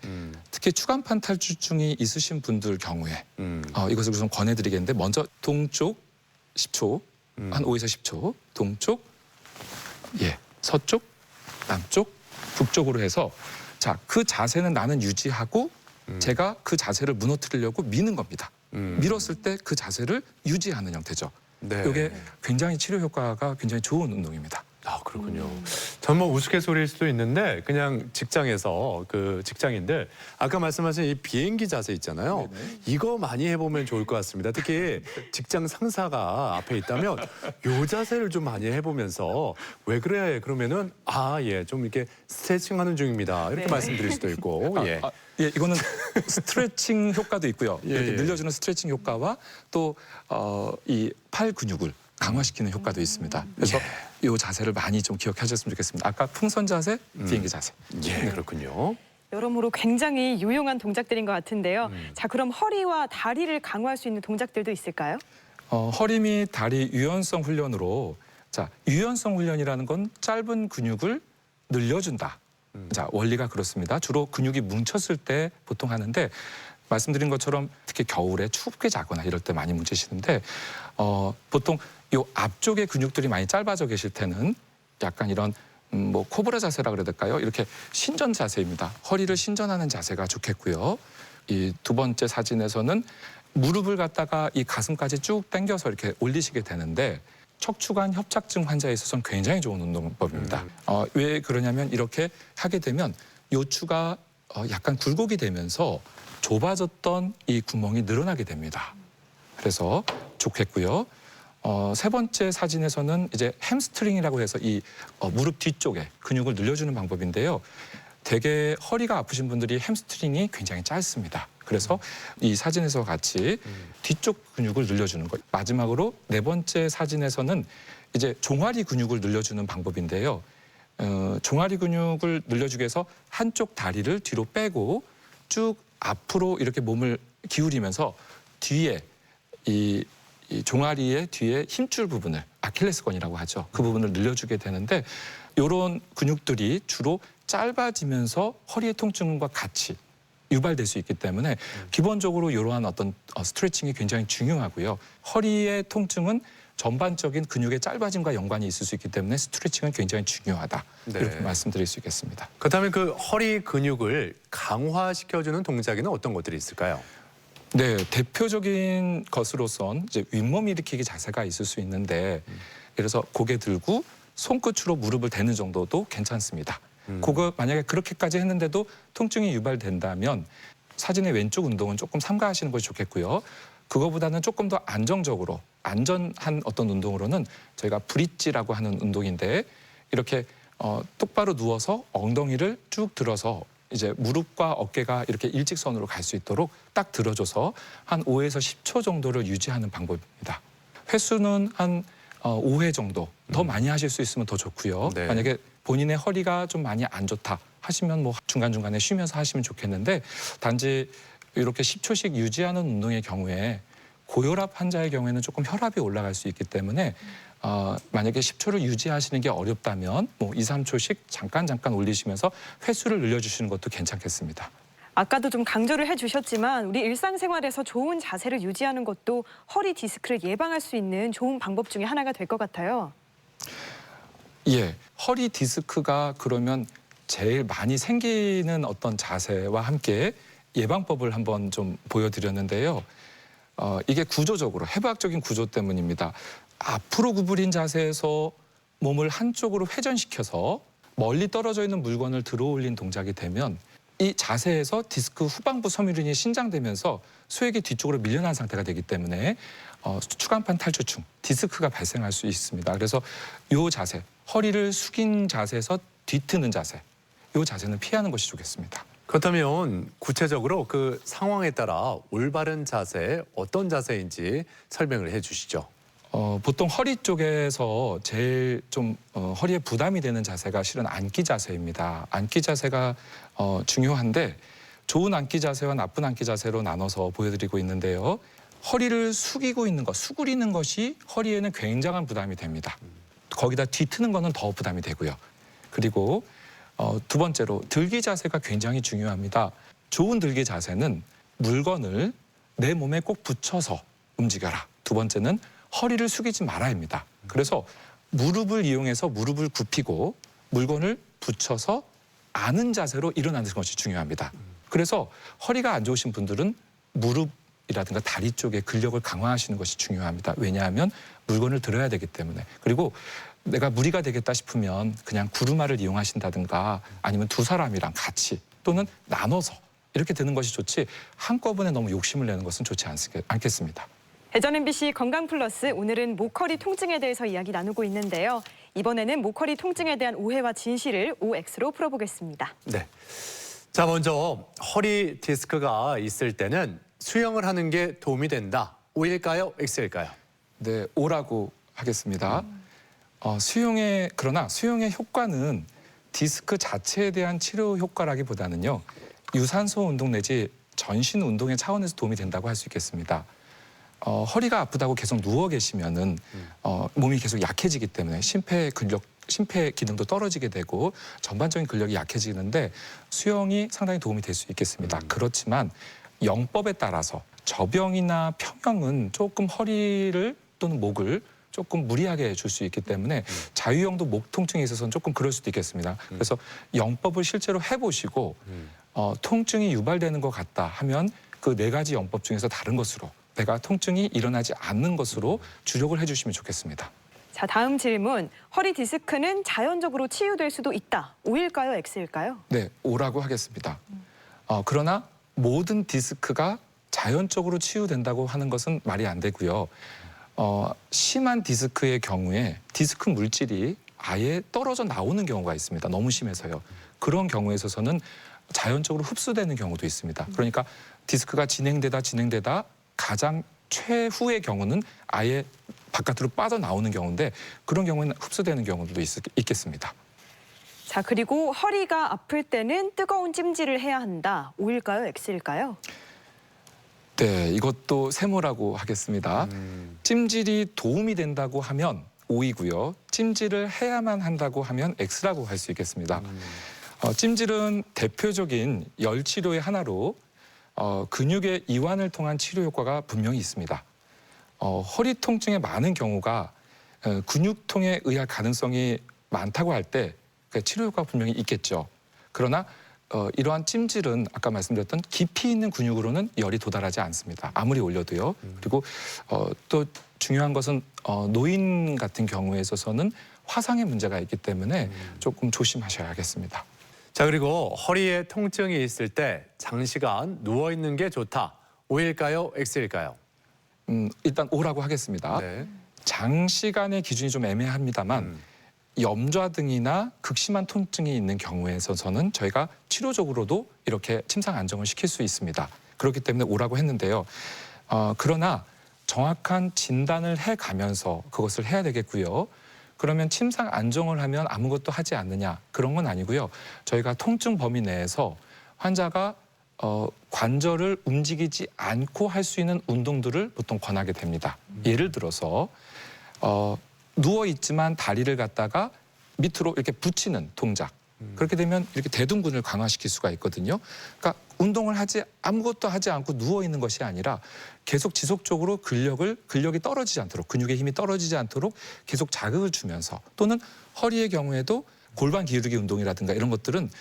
특히 추간판 탈출증이 있으신 분들 경우에 이것을 좀 권해드리겠는데 먼저 동쪽 10초, 한 5에서 10초, 동쪽, 서쪽, 남쪽, 북쪽으로 해서 자, 그 자세는 나는 유지하고 제가 그 자세를 무너뜨리려고 미는 겁니다. 밀었을 때 그 자세를 유지하는 형태죠. 네. 이게 굉장히 치료 효과가 굉장히 좋은 운동입니다. 아, 그렇군요. 전 뭐 우스갯소리일 수도 있는데 그냥 직장에서 그 직장인들 아까 말씀하신 이 비행기 자세 있잖아요. 네네. 이거 많이 해보면 좋을 것 같습니다. 특히 직장 상사가 앞에 있다면 요 자세를 좀 많이 해보면서 왜 그래? 그러면은 좀 이렇게 스트레칭하는 중입니다. 이렇게 네. 말씀드릴 수도 있고. 이거는 스트레칭 효과도 있고요. 이렇게 예. 늘려주는 스트레칭 효과와 또 이 팔 근육을 강화시키는 효과도 있습니다. 그래서 이 자세를 많이 좀 기억하셨으면 좋겠습니다. 아까 풍선 자세, 비행기 자세. 예, 그렇군요. 여러모로 굉장히 유용한 동작들인 것 같은데요. 자, 그럼 허리와 다리를 강화할 수 있는 동작들도 있을까요? 허리 및 다리 유연성 훈련으로 자, 유연성 훈련이라는 건 짧은 근육을 늘려준다. 자, 원리가 그렇습니다. 주로 근육이 뭉쳤을 때 보통 하는데 말씀드린 것처럼 특히 겨울에 춥게 자거나 이럴 때 많이 뭉치시는데 보통 이 앞쪽의 근육들이 많이 짧아져 계실 때는 약간 이런 뭐 코브라 자세라 그래야 될까요? 이렇게 신전 자세입니다. 허리를 신전하는 자세가 좋겠고요. 이 두 번째 사진에서는 무릎을 갖다가 이 가슴까지 쭉 당겨서 이렇게 올리시게 되는데 척추관 협착증 환자에 있어서는 굉장히 좋은 운동법입니다. 왜 그러냐면 이렇게 하게 되면 요추가 약간 굴곡이 되면서 좁아졌던 이 구멍이 늘어나게 됩니다. 그래서 좋겠고요. 세 번째 사진에서는 이제 햄스트링이라고 해서 이 무릎 뒤쪽에 근육을 늘려주는 방법인데요. 대개 허리가 아프신 분들이 햄스트링이 굉장히 짧습니다. 그래서 이 사진에서 같이 뒤쪽 근육을 늘려주는 것. 마지막으로 네 번째 사진에서는 이제 종아리 근육을 늘려주는 방법인데요. 종아리 근육을 늘려주기 위해서 한쪽 다리를 뒤로 빼고 쭉 앞으로 이렇게 몸을 기울이면서 뒤에 이 종아리의 뒤에 힘줄 부분을 아킬레스건이라고 하죠. 그 부분을 늘려주게 되는데 이런 근육들이 주로 짧아지면서 허리의 통증과 같이 유발될 수 있기 때문에 기본적으로 이러한 어떤 스트레칭이 굉장히 중요하고요. 허리의 통증은 전반적인 근육의 짧아짐과 연관이 있을 수 있기 때문에 스트레칭은 굉장히 중요하다. 네. 이렇게 말씀드릴 수 있겠습니다. 그렇다면 그 허리 근육을 강화시켜주는 동작에는 어떤 것들이 있을까요? 네, 대표적인 것으로선 이제 윗몸 일으키기 자세가 있을 수 있는데, 그래서 고개 들고 손끝으로 무릎을 대는 정도도 괜찮습니다. 그거 만약에 그렇게까지 했는데도 통증이 유발된다면 사진의 왼쪽 운동은 조금 삼가하시는 것이 좋겠고요. 그거보다는 조금 더 안정적으로 안전한 어떤 운동으로는 저희가 브릿지라고 하는 운동인데 이렇게 똑바로 누워서 엉덩이를 쭉 들어서 이제 무릎과 어깨가 이렇게 일직선으로 갈 수 있도록 딱 들어줘서 한 5에서 10초 정도를 유지하는 방법입니다. 횟수는 한 5회 정도 더 많이 하실 수 있으면 더 좋고요. 네. 만약에 본인의 허리가 좀 많이 안 좋다 하시면 뭐 중간중간에 쉬면서 하시면 좋겠는데 단지 이렇게 10초씩 유지하는 운동의 경우에 고혈압 환자의 경우에는 조금 혈압이 올라갈 수 있기 때문에 만약에 10초를 유지하시는 게 어렵다면 뭐 2, 3초씩 잠깐 올리시면서 횟수를 늘려주시는 것도 괜찮겠습니다. 아까도 좀 강조를 해주셨지만 우리 일상생활에서 좋은 자세를 유지하는 것도 허리 디스크를 예방할 수 있는 좋은 방법 중에 하나가 될 것 같아요. 예, 허리 디스크가 그러면 제일 많이 생기는 어떤 자세와 함께 예방법을 한번 좀 보여드렸는데요. 이게 구조적으로 해부학적인 구조 때문입니다. 앞으로 구부린 자세에서 몸을 한쪽으로 회전시켜서 멀리 떨어져 있는 물건을 들어올린 동작이 되면 이 자세에서 디스크 후방부 섬유륜이 신장되면서 수액이 뒤쪽으로 밀려난 상태가 되기 때문에 추간판 탈출증, 디스크가 발생할 수 있습니다. 그래서 이 자세, 허리를 숙인 자세에서 뒤트는 자세, 이 자세는 피하는 것이 좋겠습니다. 그렇다면 구체적으로 그 상황에 따라 올바른 자세, 어떤 자세인지 설명을 해주시죠. 보통 허리 쪽에서 제일 좀 허리에 부담이 되는 자세가 실은 앉기 자세입니다. 앉기 자세가 중요한데 좋은 앉기 자세와 나쁜 앉기 자세로 나눠서 보여드리고 있는데요. 허리를 숙이고 있는 것, 수그리는 것이 허리에는 굉장한 부담이 됩니다. 거기다 뒤트는 거는 더 부담이 되고요. 그리고 두 번째로 들기 자세가 굉장히 중요합니다. 좋은 들기 자세는 물건을 내 몸에 꼭 붙여서 움직여라. 두 번째는 허리를 숙이지 말아야 합니다. 그래서 무릎을 이용해서 무릎을 굽히고 물건을 붙여서 아는 자세로 일어나는 것이 중요합니다. 그래서 허리가 안 좋으신 분들은 무릎이라든가 다리 쪽에 근력을 강화하시는 것이 중요합니다. 왜냐하면 물건을 들어야 되기 때문에. 그리고 내가 무리가 되겠다 싶으면 그냥 구루마를 이용하신다든가 아니면 두 사람이랑 같이 또는 나눠서 이렇게 드는 것이 좋지 한꺼번에 너무 욕심을 내는 것은 좋지 않겠습니다. 대전 MBC 건강플러스 오늘은 목허리 통증에 대해서 이야기 나누고 있는데요. 이번에는 목허리 통증에 대한 오해와 진실을 OX로 풀어보겠습니다. 네. 자, 먼저 허리 디스크가 있을 때는 수영을 하는 게 도움이 된다. O일까요? X일까요? 네, O라고 하겠습니다. 그러나 수영의 효과는 디스크 자체에 대한 치료 효과라기보다는요. 유산소 운동 내지 전신 운동의 차원에서 도움이 된다고 할 수 있겠습니다. 허리가 아프다고 계속 누워 계시면은 몸이 계속 약해지기 때문에 심폐 기능도 떨어지게 되고 전반적인 근력이 약해지는데 수영이 상당히 도움이 될 수 있겠습니다. 그렇지만 영법에 따라서 저병이나 평형은 조금 허리를 또는 목을 조금 무리하게 줄 수 있기 때문에 자유형도 목 통증에 있어서는 조금 그럴 수도 있겠습니다. 그래서 영법을 실제로 해보시고 통증이 유발되는 것 같다 하면 그 4가지 영법 중에서 다른 것으로 내가 통증이 일어나지 않는 것으로 주력을 해주시면 좋겠습니다. 자, 다음 질문. 허리 디스크는 자연적으로 치유될 수도 있다. O일까요? X일까요? 네, O라고 하겠습니다. 그러나 모든 디스크가 자연적으로 치유된다고 하는 것은 말이 안 되고요. 심한 디스크의 경우에 디스크 물질이 아예 떨어져 나오는 경우가 있습니다. 너무 심해서요. 그런 경우에 있어서는 자연적으로 흡수되는 경우도 있습니다. 그러니까 디스크가 진행되다 가장 최후의 경우는 아예 바깥으로 빠져나오는 경우인데 그런 경우에는 흡수되는 경우도 있겠습니다. 자, 그리고 허리가 아플 때는 뜨거운 찜질을 해야 한다. O일까요? X일까요? 네, 이것도 세모라고 하겠습니다. 찜질이 도움이 된다고 하면 O이고요. 찜질을 해야만 한다고 하면 X라고 할 수 있겠습니다. 찜질은 대표적인 열 치료의 하나로 근육의 이완을 통한 치료 효과가 분명히 있습니다. 허리 통증의 많은 경우가 근육통에 의할 가능성이 많다고 할 때 치료 효과가 분명히 있겠죠. 그러나 이러한 찜질은 아까 말씀드렸던 깊이 있는 근육으로는 열이 도달하지 않습니다. 아무리 올려도요. 그리고 또 중요한 것은 노인 같은 경우에 있어서는 화상의 문제가 있기 때문에 조금 조심하셔야겠습니다. 자, 그리고 허리에 통증이 있을 때 장시간 누워 있는 게 좋다. O일까요? X일까요? 일단 O라고 하겠습니다. 네. 장시간의 기준이 좀 애매합니다만 염좌 등이나 극심한 통증이 있는 경우에 있어서는 저희가 치료적으로도 이렇게 침상 안정을 시킬 수 있습니다. 그렇기 때문에 O라고 했는데요. 그러나 정확한 진단을 해가면서 그것을 해야 되겠고요. 그러면 침상 안정을 하면 아무것도 하지 않느냐, 그런 건 아니고요. 저희가 통증 범위 내에서 환자가 관절을 움직이지 않고 할 수 있는 운동들을 보통 권하게 됩니다. 예를 들어서 누워 있지만 다리를 갖다가 밑으로 이렇게 붙이는 동작. 그렇게 되면 이렇게 대둔근을 강화시킬 수가 있거든요. 그러니까 운동을 아무것도 하지 않고 누워 있는 것이 아니라 계속 지속적으로 근력이 떨어지지 않도록, 근육의 힘이 떨어지지 않도록 계속 자극을 주면서, 또는 허리의 경우에도 골반 기울기 운동이라든가 이런 것들은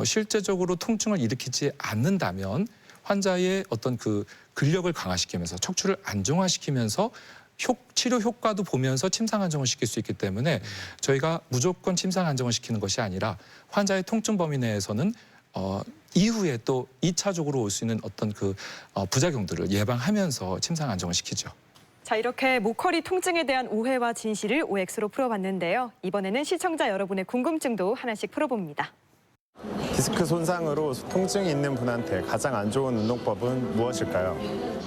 실제적으로 통증을 일으키지 않는다면 환자의 어떤 그 근력을 강화시키면서 척추를 안정화시키면서 치료 효과도 보면서 침상 안정을 시킬 수 있기 때문에 저희가 무조건 침상 안정을 시키는 것이 아니라 환자의 통증 범위 내에서는 이후에 또 2차적으로 올 수 있는 어떤 그 부작용들을 예방하면서 침상 안정을 시키죠. 자, 이렇게 목허리 통증에 대한 오해와 진실을 OX로 풀어봤는데요. 이번에는 시청자 여러분의 궁금증도 하나씩 풀어봅니다. 디스크 손상으로 통증이 있는 분한테 가장 안 좋은 운동법은 무엇일까요?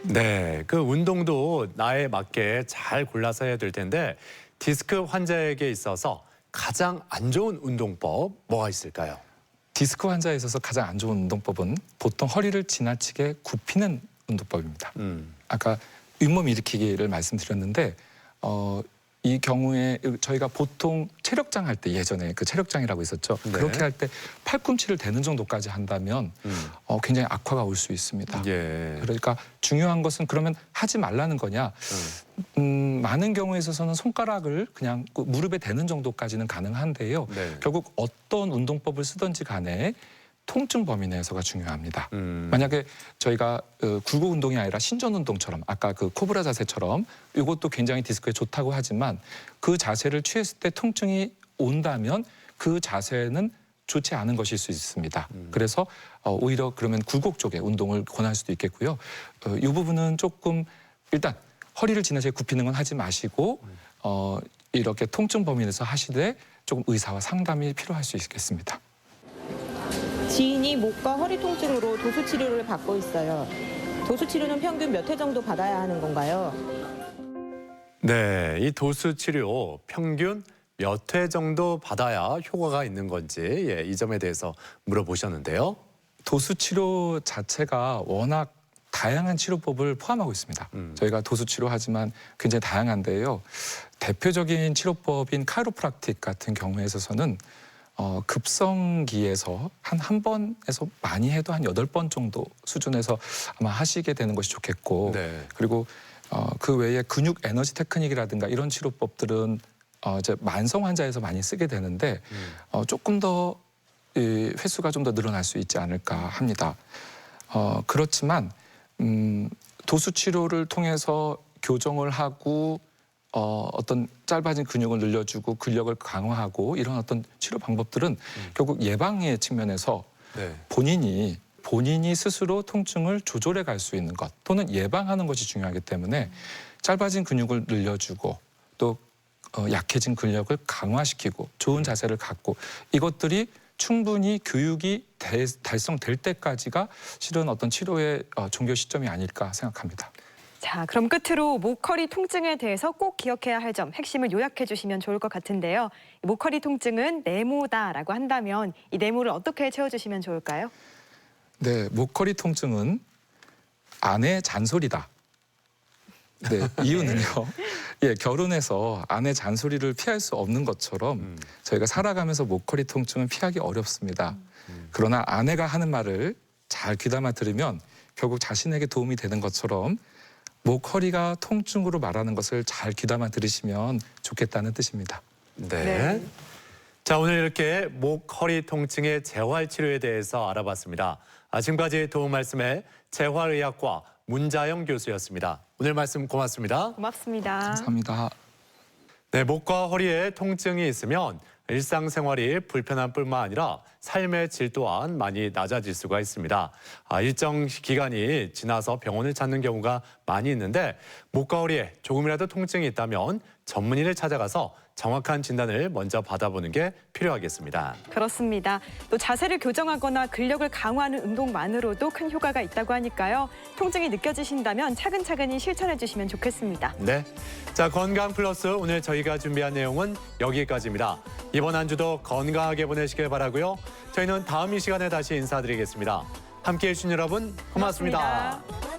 네, 그 운동도 나에 맞게 잘 골라서 해야 될 텐데 디스크 환자에게 있어서 가장 안 좋은 운동법 뭐가 있을까요? 디스크 환자에 있어서 가장 안 좋은 운동법은 보통 허리를 지나치게 굽히는 운동법입니다. 아까 윗몸 일으키기를 말씀드렸는데 이 경우에 저희가 보통 체력장 할 때, 예전에 그 체력장이라고 있었죠. 네. 그렇게 할 때 팔꿈치를 대는 정도까지 한다면 굉장히 악화가 올 수 있습니다. 예. 그러니까 중요한 것은 그러면 하지 말라는 거냐. 많은 경우에 있어서는 손가락을 그냥 무릎에 대는 정도까지는 가능한데요. 네. 결국 어떤 운동법을 쓰든지 간에 통증 범위 내에서가 중요합니다. 만약에 저희가 굴곡 운동이 아니라 신전 운동처럼 아까 그 코브라 자세처럼 이것도 굉장히 디스크에 좋다고 하지만 그 자세를 취했을 때 통증이 온다면 그 자세는 좋지 않은 것일 수 있습니다. 그래서 오히려 그러면 굴곡 쪽의 운동을 권할 수도 있겠고요. 이 부분은 조금 일단 허리를 지나치게 굽히는 건 하지 마시고 이렇게 통증 범위 내에서 하시되 조금 의사와 상담이 필요할 수 있겠습니다. 지인이 목과 허리 통증으로 도수 치료를 받고 있어요. 도수 치료는 평균 몇 회 정도 받아야 하는 건가요? 네, 이 도수 치료 평균 몇 회 정도 받아야 효과가 있는 건지 이 점에 대해서 물어보셨는데요. 도수 치료 자체가 워낙 다양한 치료법을 포함하고 있습니다. 저희가 도수 치료하지만 굉장히 다양한데요. 대표적인 치료법인 카이로프락틱 같은 경우에 있어서는 급성기에서 한 번에서 많이 해도 한 8번 정도 수준에서 아마 하시게 되는 것이 좋겠고, 네. 그리고 그 외에 근육 에너지 테크닉이라든가 이런 치료법들은 이제 만성 환자에서 많이 쓰게 되는데 조금 더 횟수가 좀 더 늘어날 수 있지 않을까 합니다. 그렇지만 도수 치료를 통해서 교정을 하고 어떤 짧아진 근육을 늘려주고 근력을 강화하고 이런 어떤 치료 방법들은 결국 예방의 측면에서 네. 본인이 스스로 통증을 조절해 갈 수 있는 것 또는 예방하는 것이 중요하기 때문에 짧아진 근육을 늘려주고 또 약해진 근력을 강화시키고 좋은 자세를 갖고 이것들이 충분히 교육이 달성될 때까지가 실은 어떤 치료의 종교 시점이 아닐까 생각합니다. 자, 그럼 끝으로 목허리 통증에 대해서 꼭 기억해야 할 점, 핵심을 요약해 주시면 좋을 것 같은데요. 목허리 통증은 네모다라고 한다면 이 네모를 어떻게 채워주시면 좋을까요? 네, 목허리 통증은 아내 잔소리다. 네, 이유는요. 결혼해서 아내 잔소리를 피할 수 없는 것처럼 저희가 살아가면서 목허리 통증은 피하기 어렵습니다. 그러나 아내가 하는 말을 잘 귀담아 들으면 결국 자신에게 도움이 되는 것처럼 목, 허리가 통증으로 말하는 것을 잘 귀담아 들으시면 좋겠다는 뜻입니다. 네. 자, 오늘 이렇게 목, 허리 통증의 재활치료에 대해서 알아봤습니다. 지금까지 도움 말씀에 재활의학과 문자영 교수였습니다. 오늘 말씀 고맙습니다. 고맙습니다. 감사합니다. 네, 목과 허리에 통증이 있으면 일상생활이 불편한 뿐만 아니라 삶의 질 또한 많이 낮아질 수가 있습니다. 일정 기간이 지나서 병원을 찾는 경우가 많이 있는데 목과 허리에 조금이라도 통증이 있다면 전문의를 찾아가서 정확한 진단을 먼저 받아보는 게 필요하겠습니다. 그렇습니다. 또 자세를 교정하거나 근력을 강화하는 운동만으로도 큰 효과가 있다고 하니까요. 통증이 느껴지신다면 차근차근히 실천해 주시면 좋겠습니다. 네. 자, 건강 플러스 오늘 저희가 준비한 내용은 여기까지입니다. 이번 한 주도 건강하게 보내시길 바라고요. 저희는 다음 이 시간에 다시 인사드리겠습니다. 함께해 주신 여러분 고맙습니다.